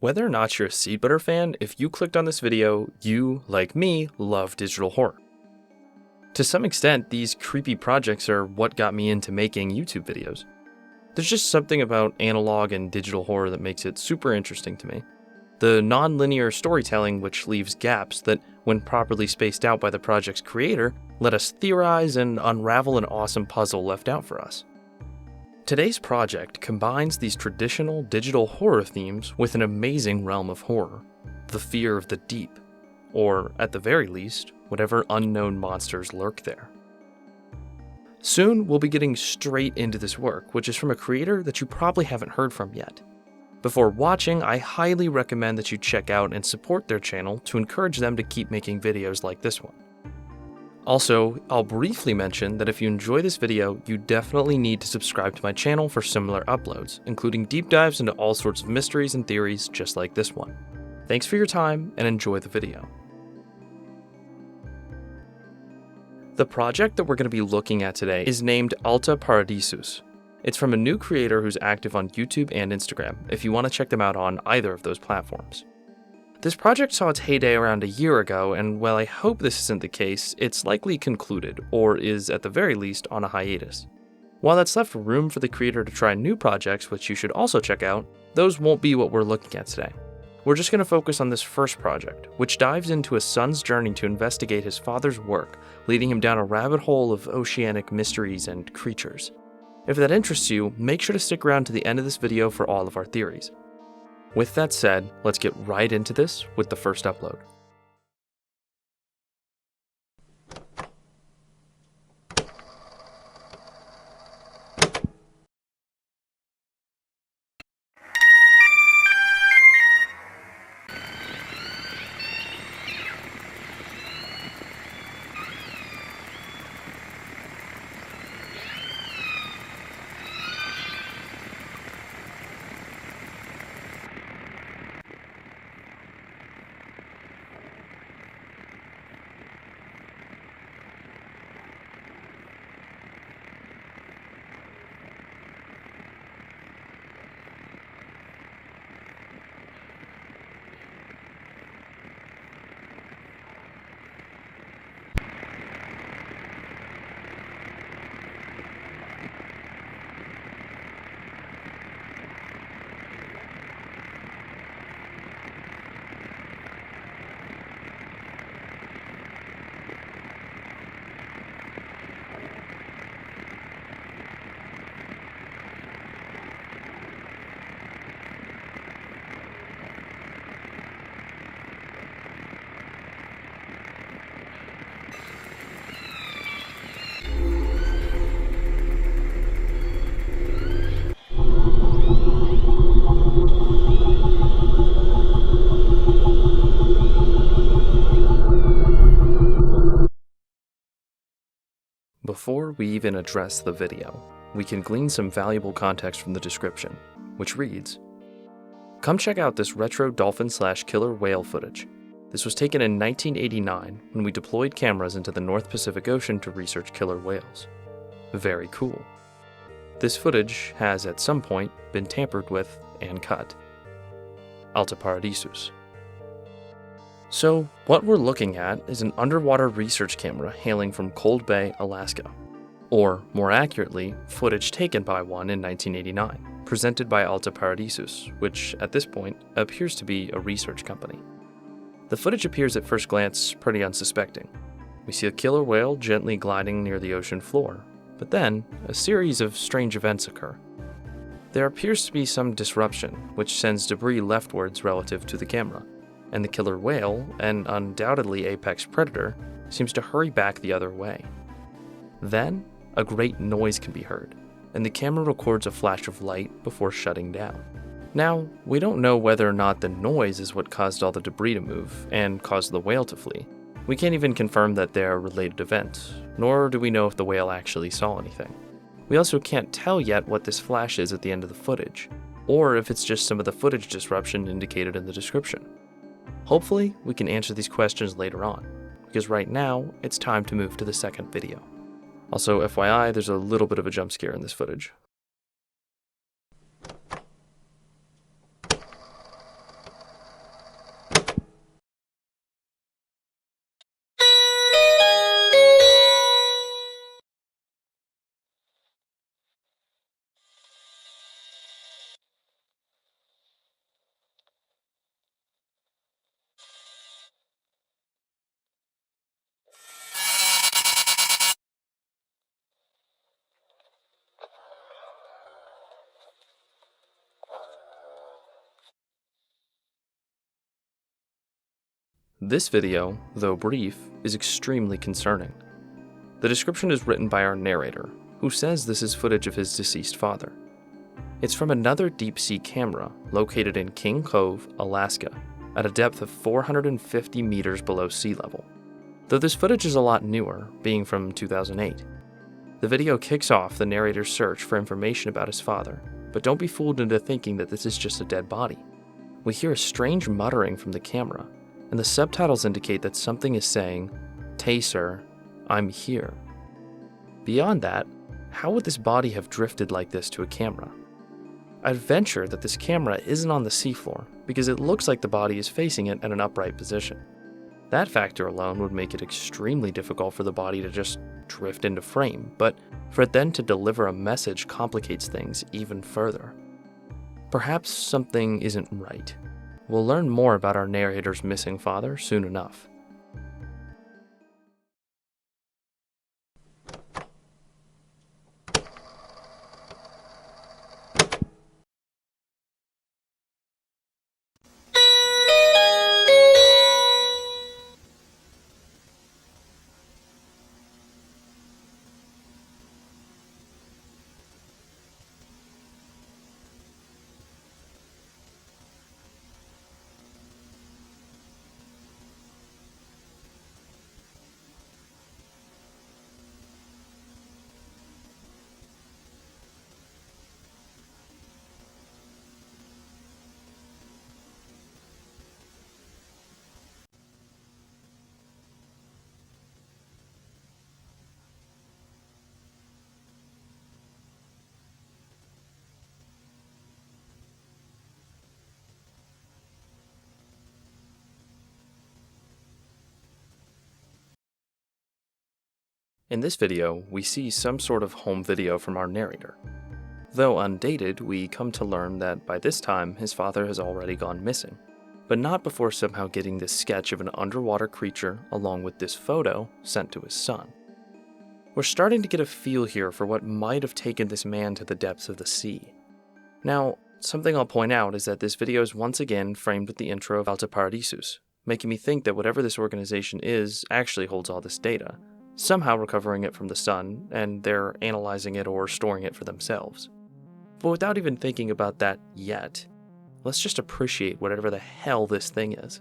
Whether or not you're a Seed Butter fan, if you clicked on this video, you, like me, love digital horror. To some extent, these creepy projects are what got me into making YouTube videos. There's just something about analog and digital horror that makes it super interesting to me. The non-linear storytelling which leaves gaps that, when properly spaced out by the project's creator, let us theorize and unravel an awesome puzzle left out for us. Today's project combines these traditional digital horror themes with an amazing realm of horror, the fear of the deep, or at the very least, whatever unknown monsters lurk there. Soon, we'll be getting straight into this work, which is from a creator that you probably haven't heard from yet. Before watching, I highly recommend that you check out and support their channel to encourage them to keep making videos like this one. Also, I'll briefly mention that if you enjoy this video, you definitely need to subscribe to my channel for similar uploads, including deep dives into all sorts of mysteries and theories just like this one. Thanks for your time and enjoy the video. The project that we're going to be looking at today is named Paradisus. It's from a new creator who's active on YouTube and Instagram, if you want to check them out on either of those platforms. This project saw its heyday around a year ago, and while I hope this isn't the case, it's likely concluded, or is at the very least on a hiatus. While that's left room for the creator to try new projects, which you should also check out, those won't be what we're looking at today. We're just going to focus on this first project, which dives into a son's journey to investigate his father's work, leading him down a rabbit hole of oceanic mysteries and creatures. If that interests you, make sure to stick around to the end of this video for all of our theories. With that said, let's get right into this with the first upload. Before we even address the video, we can glean some valuable context from the description, which reads, "Come check out this retro dolphin/killer whale footage. This was taken in 1989 when we deployed cameras into the North Pacific Ocean to research killer whales. Very cool. This footage has at some point been tampered with and cut. Paradisus." So, what we're looking at is an underwater research camera hailing from Cold Bay, Alaska. Or, more accurately, footage taken by one in 1989, presented by Paradisus, which, at this point, appears to be a research company. The footage appears at first glance pretty unsuspecting. We see a killer whale gently gliding near the ocean floor, but then, a series of strange events occur. There appears to be some disruption, which sends debris leftwards relative to the camera, and the killer whale, an undoubtedly apex predator, seems to hurry back the other way. Then, a great noise can be heard, and the camera records a flash of light before shutting down. Now, we don't know whether or not the noise is what caused all the debris to move and caused the whale to flee. We can't even confirm that they're related events, nor do we know if the whale actually saw anything. We also can't tell yet what this flash is at the end of the footage, or if it's just some of the footage disruption indicated in the description. Hopefully, we can answer these questions later on, because right now, it's time to move to the second video. Also, FYI, there's a little bit of a jump scare in this footage. This video, though brief, is extremely concerning. The description is written by our narrator, who says this is footage of his deceased father. It's from another deep-sea camera located in King Cove, Alaska, at a depth of 450 meters below sea level, though this footage is a lot newer, being from 2008. The video kicks off the narrator's search for information about his father, but don't be fooled into thinking that this is just a dead body. We hear a strange muttering from the camera, and the subtitles indicate that something is saying, "Tay sir, I'm here." Beyond that, how would this body have drifted like this to a camera? I'd venture that this camera isn't on the seafloor because it looks like the body is facing it at an upright position. That factor alone would make it extremely difficult for the body to just drift into frame, but for it then to deliver a message complicates things even further. Perhaps something isn't right. We'll learn more about our narrator's missing father soon enough. In this video, we see some sort of home video from our narrator. Though undated, we come to learn that by this time his father has already gone missing, but not before somehow getting this sketch of an underwater creature along with this photo sent to his son. We're starting to get a feel here for what might have taken this man to the depths of the sea. Now, something I'll point out is that this video is once again framed with the intro of Paradisus, making me think that whatever this organization is actually holds all this data, somehow recovering it from the sun, and they're analyzing it or storing it for themselves. But without even thinking about that yet, let's just appreciate whatever the hell this thing is.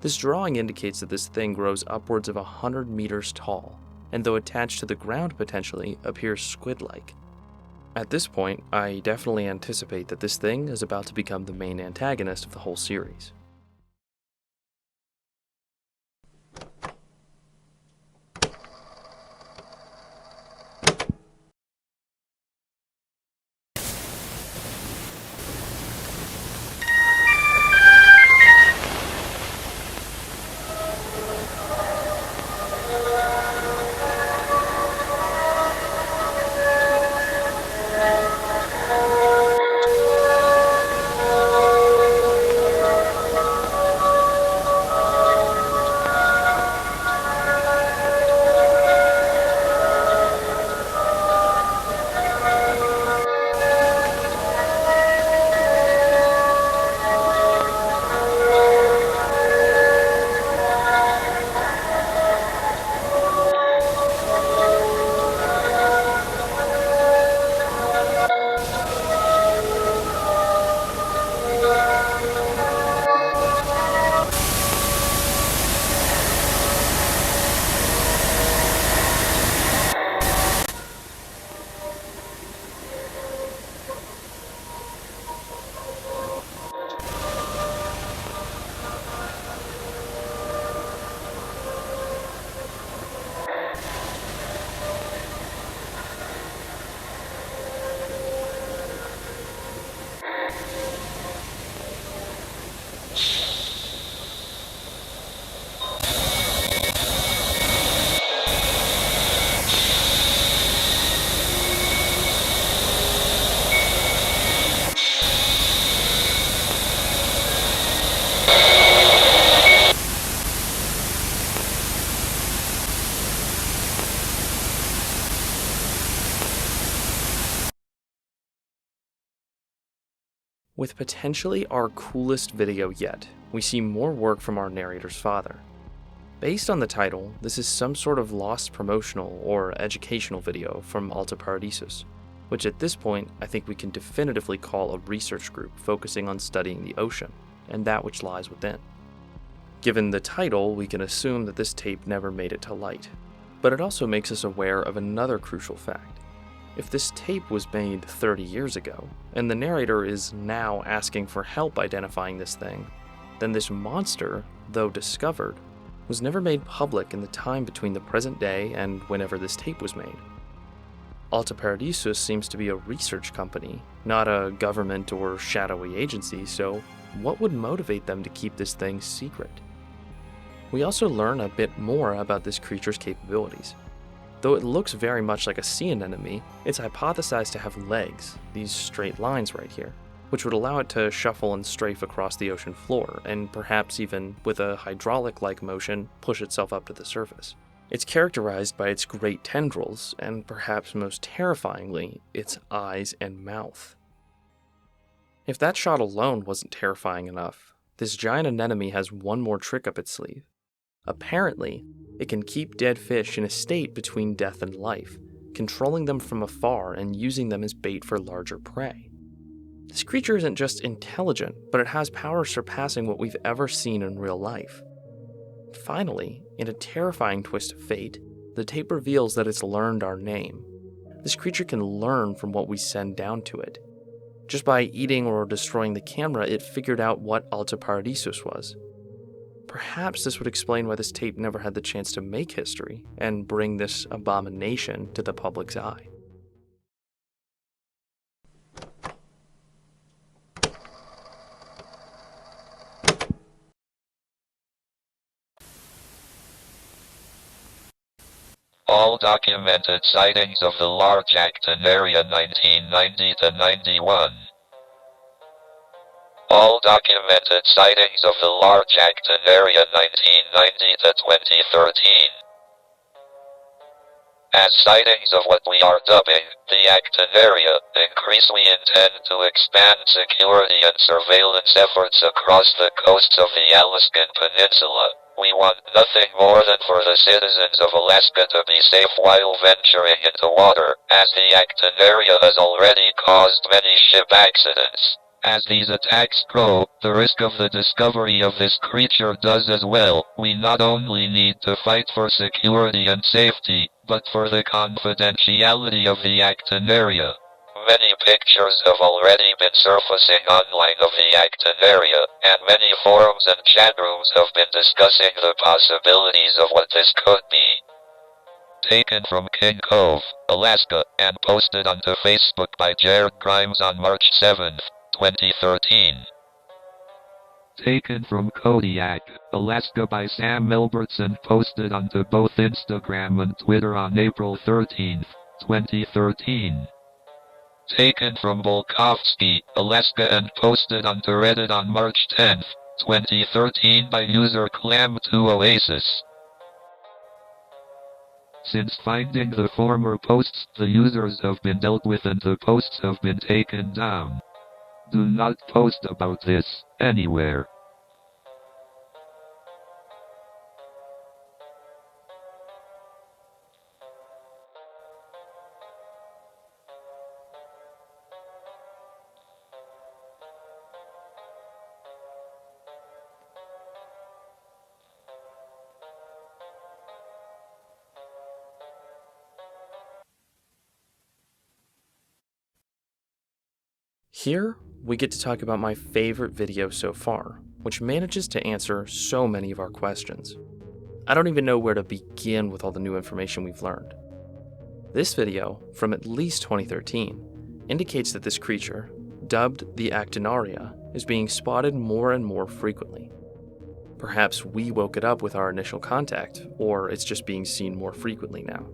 This drawing indicates that this thing grows upwards of 100 meters tall, and though attached to the ground potentially, appears squid-like. At this point, I definitely anticipate that this thing is about to become the main antagonist of the whole series. With potentially our coolest video yet, we see more work from our narrator's father. Based on the title, this is some sort of lost promotional or educational video from Paradisus, which at this point I think we can definitively call a research group focusing on studying the ocean and that which lies within. Given the title, we can assume that this tape never made it to light, but it also makes us aware of another crucial fact. If this tape was made 30 years ago, and the narrator is now asking for help identifying this thing, then this monster, though discovered, was never made public in the time between the present day and whenever this tape was made. Paradisus seems to be a research company, not a government or shadowy agency, so what would motivate them to keep this thing secret? We also learn a bit more about this creature's capabilities. Though it looks very much like a sea anemone, it's hypothesized to have legs, these straight lines right here, which would allow it to shuffle and strafe across the ocean floor, and perhaps even, with a hydraulic-like motion, push itself up to the surface. It's characterized by its great tendrils, and perhaps most terrifyingly, its eyes and mouth. If that shot alone wasn't terrifying enough, this giant anemone has one more trick up its sleeve. Apparently, it can keep dead fish in a state between death and life, controlling them from afar and using them as bait for larger prey. This creature isn't just intelligent, but it has powers surpassing what we've ever seen in real life. Finally, in a terrifying twist of fate, the tape reveals that it's learned our name. This creature can learn from what we send down to it. Just by eating or destroying the camera, it figured out what Paradisus was. Perhaps this would explain why this tape never had the chance to make history and bring this abomination to the public's eye. All documented sightings of the large actinaria 1990 to 91. All documented sightings of the large actinaria 1990 to 2013. As sightings of what we are dubbing the actinaria increase, we intend to expand security and surveillance efforts across the coasts of the Alaskan Peninsula. We want nothing more than for the citizens of Alaska to be safe while venturing into water, as the actinaria has already caused many ship accidents. As these attacks grow, the risk of the discovery of this creature does as well. We not only need to fight for security and safety, but for the confidentiality of the actinaria. Many pictures have already been surfacing online of the actinaria, and many forums and chat rooms have been discussing the possibilities of what this could be. Taken from King Cove, Alaska, and posted onto Facebook by Jared Grimes on March 7, 2013. Taken from Kodiak, Alaska by Sam Milberts and posted onto both Instagram and Twitter on April 13, 2013. Taken from Bolkovsky, Alaska and posted onto Reddit on March 10, 2013 by user Clam2Oasis. Since finding the former posts, the users have been dealt with and the posts have been taken down. Do not post about this anywhere. Here, we get to talk about my favorite video so far, which manages to answer so many of our questions. I don't even know where to begin with all the new information we've learned. This video, from at least 2013, indicates that this creature, dubbed the actinaria, is being spotted more and more frequently. Perhaps we woke it up with our initial contact, or it's just being seen more frequently now.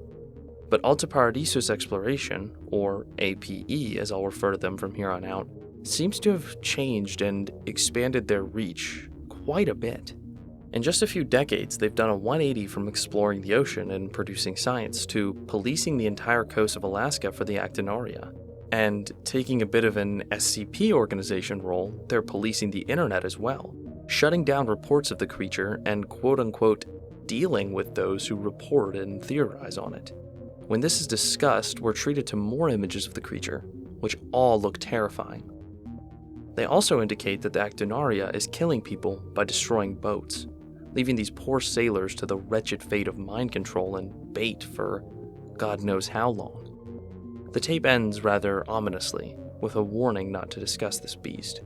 But Paradisus exploration, or APE as I'll refer to them from here on out, seems to have changed and expanded their reach quite a bit. In just a few decades, they've done a 180 from exploring the ocean and producing science to policing the entire coast of Alaska for the actinaria, And taking a bit of an SCP organization role, they're policing the internet as well, shutting down reports of the creature and quote-unquote dealing with those who report and theorize on it. When this is discussed, we're treated to more images of the creature, which all look terrifying. They also indicate that the actinaria is killing people by destroying boats, leaving these poor sailors to the wretched fate of mind control and bait for God knows how long. The tape ends rather ominously, with a warning not to discuss this beast.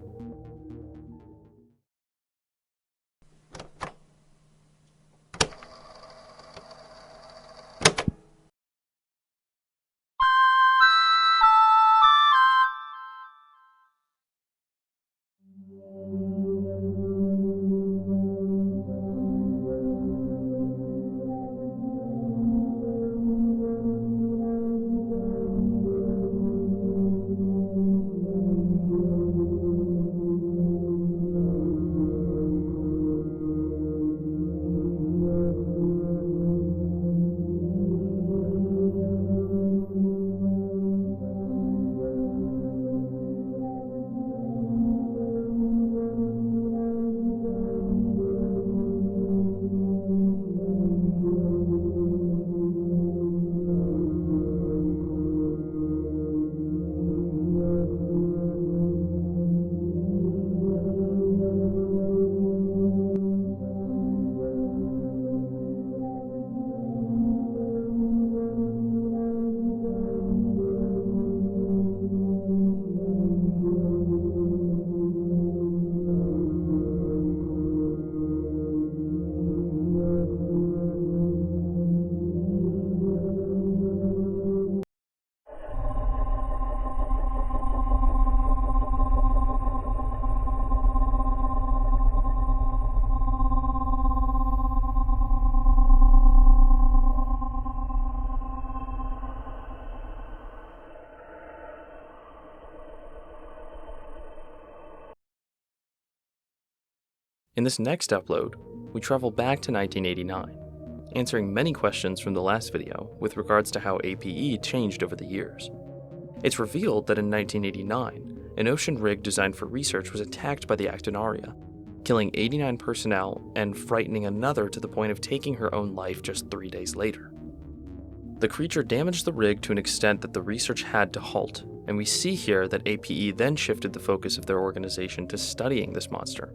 In this next upload, we travel back to 1989, answering many questions from the last video with regards to how APE changed over the years. It's revealed that in 1989, an ocean rig designed for research was attacked by the actinaria, killing 89 personnel and frightening another to the point of taking her own life just 3 days later. The creature damaged the rig to an extent that the research had to halt, and we see here that APE then shifted the focus of their organization to studying this monster,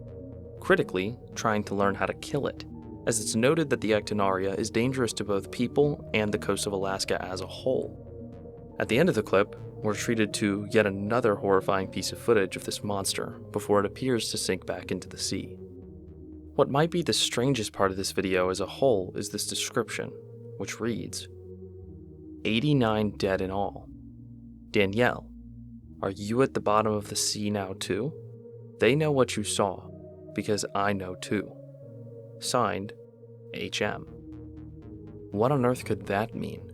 critically trying to learn how to kill it, as it's noted that the actinaria is dangerous to both people and the coast of Alaska as a whole. At the end of the clip, we're treated to yet another horrifying piece of footage of this monster before it appears to sink back into the sea. What might be the strangest part of this video as a whole is this description, which reads, 89 dead in all. Danielle, are you at the bottom of the sea now too? They know what you saw, because I know too. Signed, HM. What on earth could that mean?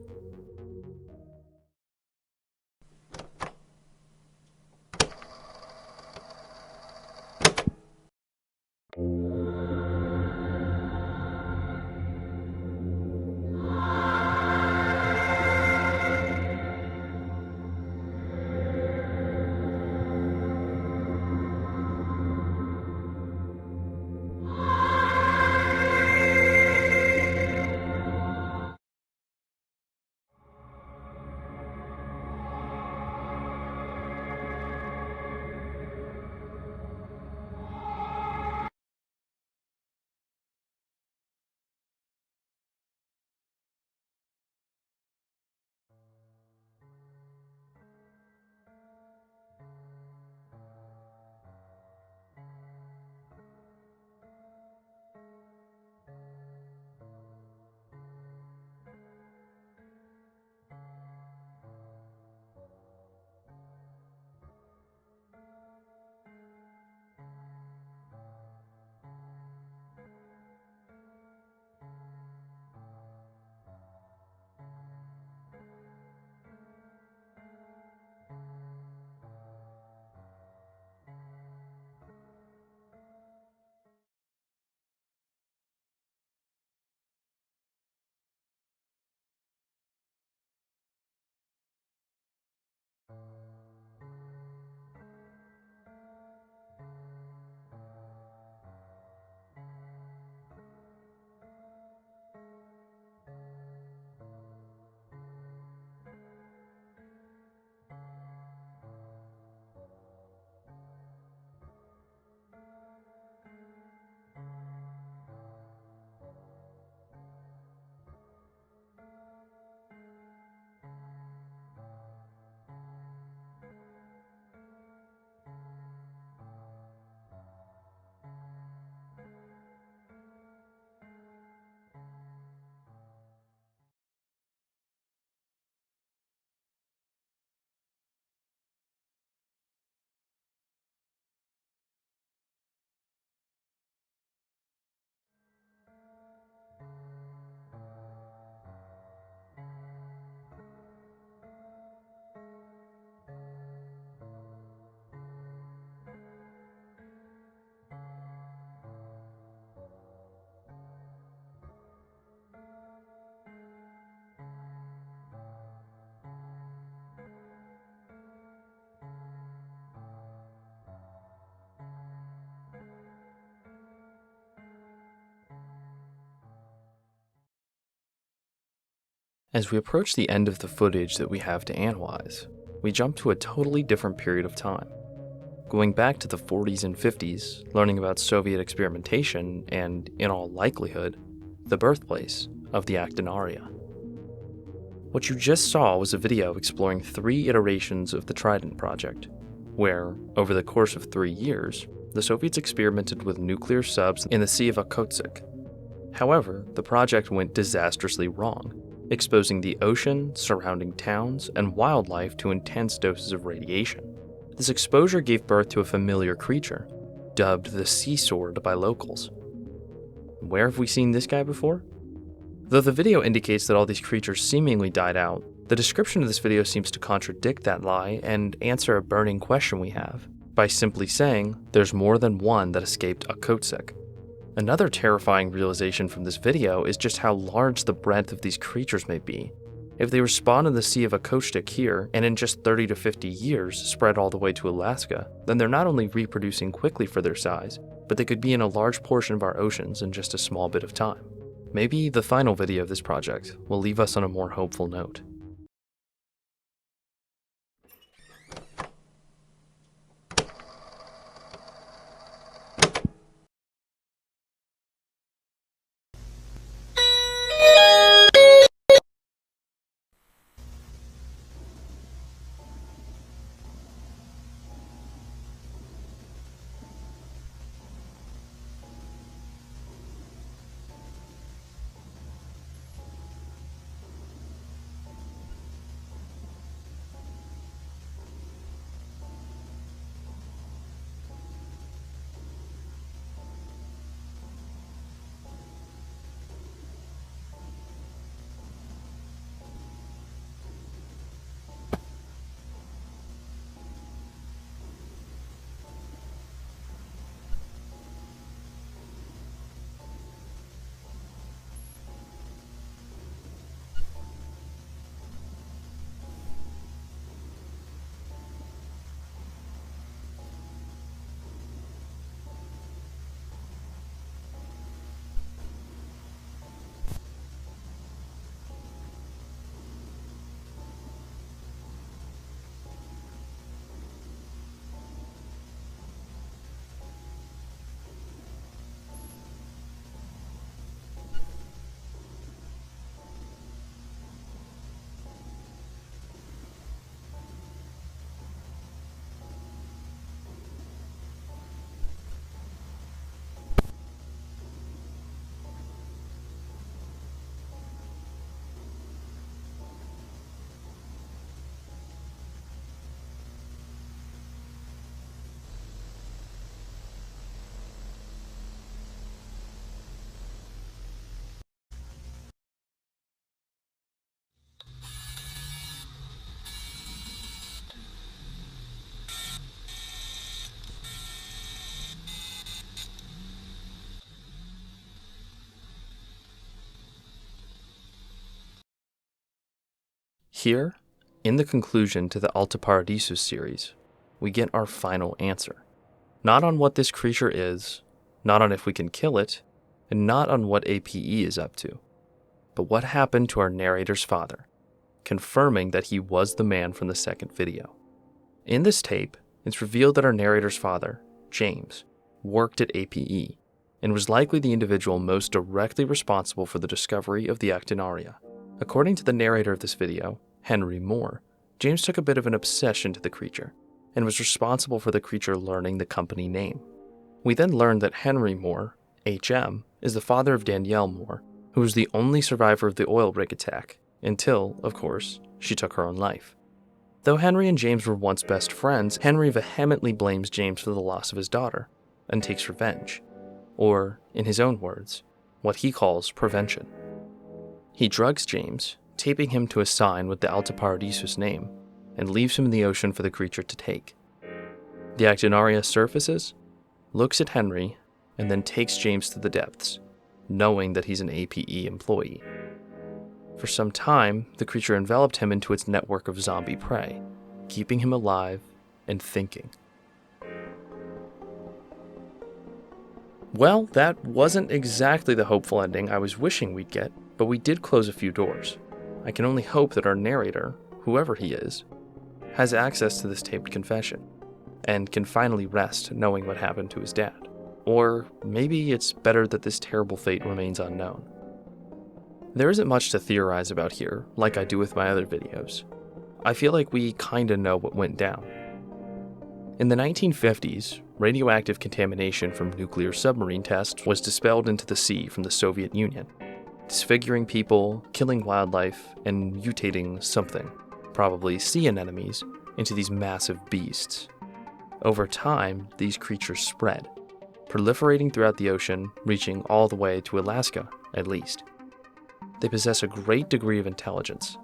As we approach the end of the footage that we have to analyze, we jump to a totally different period of time. Going back to the 40s and 50s, learning about Soviet experimentation and, in all likelihood, the birthplace of the actinaria. What you just saw was a video exploring 3 iterations of the Trident project, where, over the course of 3 years, the Soviets experimented with nuclear subs in the Sea of Okhotsk. However, the project went disastrously wrong, exposing the ocean, surrounding towns, and wildlife to intense doses of radiation. This exposure gave birth to a familiar creature, dubbed the Sea Sword by locals. Where have we seen this guy before? Though the video indicates that all these creatures seemingly died out, the description of this video seems to contradict that lie and answer a burning question we have, by simply saying there's more than one that escaped Okhotsk. Another terrifying realization from this video is just how large the breadth of these creatures may be. If they were spawned in the Sea of Okhotsk here, and in just 30 to 50 years spread all the way to Alaska, then they're not only reproducing quickly for their size, but they could be in a large portion of our oceans in just a small bit of time. Maybe the final video of this project will leave us on a more hopeful note. Here, in the conclusion to the Paradisus series, we get our final answer. Not on what this creature is, not on if we can kill it, and not on what APE is up to, but what happened to our narrator's father, confirming that he was the man from the second video. In this tape, it's revealed that our narrator's father, James, worked at APE, and was likely the individual most directly responsible for the discovery of the actinaria. According to the narrator of this video, Henry Moore, James took a bit of an obsession to the creature, and was responsible for the creature learning the company name. We then learned that Henry Moore, HM, is the father of Danielle Moore, who was the only survivor of the oil rig attack, until, of course, she took her own life. Though Henry and James were once best friends, Henry vehemently blames James for the loss of his daughter, and takes revenge. Or, in his own words, what he calls prevention. He drugs James, taping him to a sign with the Paradisus name, and leaves him in the ocean for the creature to take. The actinaria surfaces, looks at Henry, and then takes James to the depths, knowing that he's an APE employee. For some time, the creature enveloped him into its network of zombie prey, keeping him alive and thinking. Well, that wasn't exactly the hopeful ending I was wishing we'd get, but we did close a few doors. I can only hope that our narrator, whoever he is, has access to this taped confession, and can finally rest knowing what happened to his dad. Or maybe it's better that this terrible fate remains unknown. There isn't much to theorize about here, like I do with my other videos. I feel like we kinda know what went down. In the 1950s, radioactive contamination from nuclear submarine tests was dispelled into the sea from the Soviet Union, disfiguring people, killing wildlife, and mutating something, probably sea anemones, into these massive beasts. Over time, these creatures spread, proliferating throughout the ocean, reaching all the way to Alaska, at least. They possess a great degree of intelligence.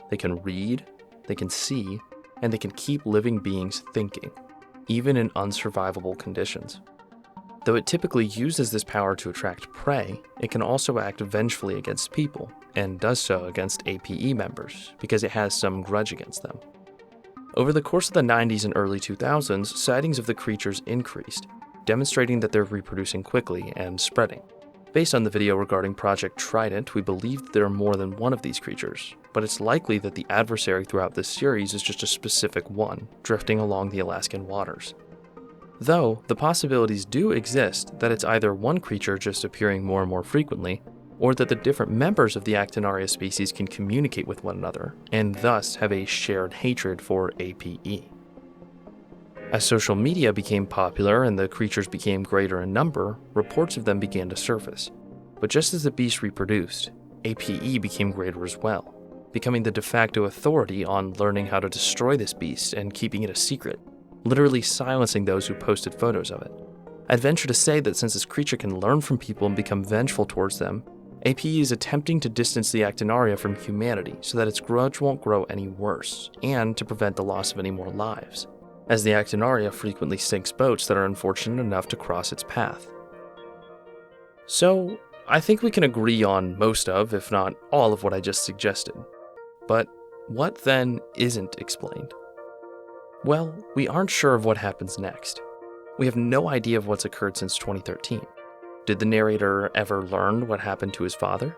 They can read, they can see, and they can keep living beings thinking, even in unsurvivable conditions. Though it typically uses this power to attract prey, it can also act vengefully against people, and does so against APE members, because it has some grudge against them. Over the course of the 90s and early 2000s, sightings of the creatures increased, demonstrating that they're reproducing quickly and spreading. Based on the video regarding Project Trident, we believe that there are more than one of these creatures, but it's likely that the adversary throughout this series is just a specific one, drifting along the Alaskan waters. Though, the possibilities do exist that it's either one creature just appearing more and more frequently, or that the different members of the actinaria species can communicate with one another, and thus have a shared hatred for APE. As social media became popular and the creatures became greater in number, reports of them began to surface. But just as the beast reproduced, APE became greater as well, becoming the de facto authority on learning how to destroy this beast and keeping it a secret, literally silencing those who posted photos of it. I'd venture to say that since this creature can learn from people and become vengeful towards them, APE is attempting to distance the actinaria from humanity so that its grudge won't grow any worse, and to prevent the loss of any more lives, as the actinaria frequently sinks boats that are unfortunate enough to cross its path. So, I think we can agree on most of, if not all of what I just suggested. But what then isn't explained? Well, we aren't sure of what happens next. We have no idea of what's occurred since 2013. Did the narrator ever learn what happened to his father?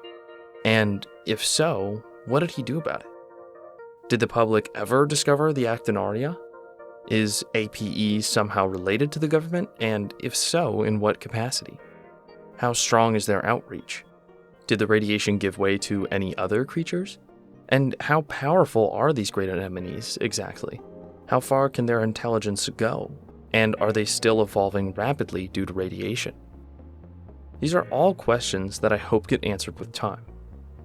And if so, what did he do about it? Did the public ever discover the actinaria? Is APE somehow related to the government, and if so, in what capacity? How strong is their outreach? Did the radiation give way to any other creatures? And how powerful are these great anemones exactly? How far can their intelligence go? And are they still evolving rapidly due to radiation? These are all questions that I hope get answered with time.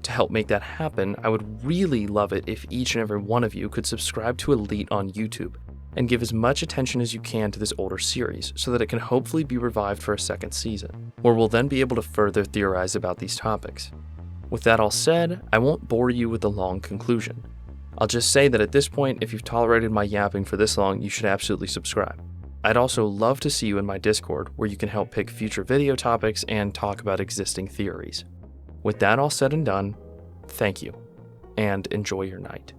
To help make that happen, I would really love it if each and every one of you could subscribe to Elite on YouTube and give as much attention as you can to this older series so that it can hopefully be revived for a second season, where we'll then be able to further theorize about these topics. With that all said, I won't bore you with the long conclusion. I'll just say that at this point, if you've tolerated my yapping for this long, you should absolutely subscribe. I'd also love to see you in my Discord, where you can help pick future video topics and talk about existing theories. With that all said and done, thank you, and enjoy your night.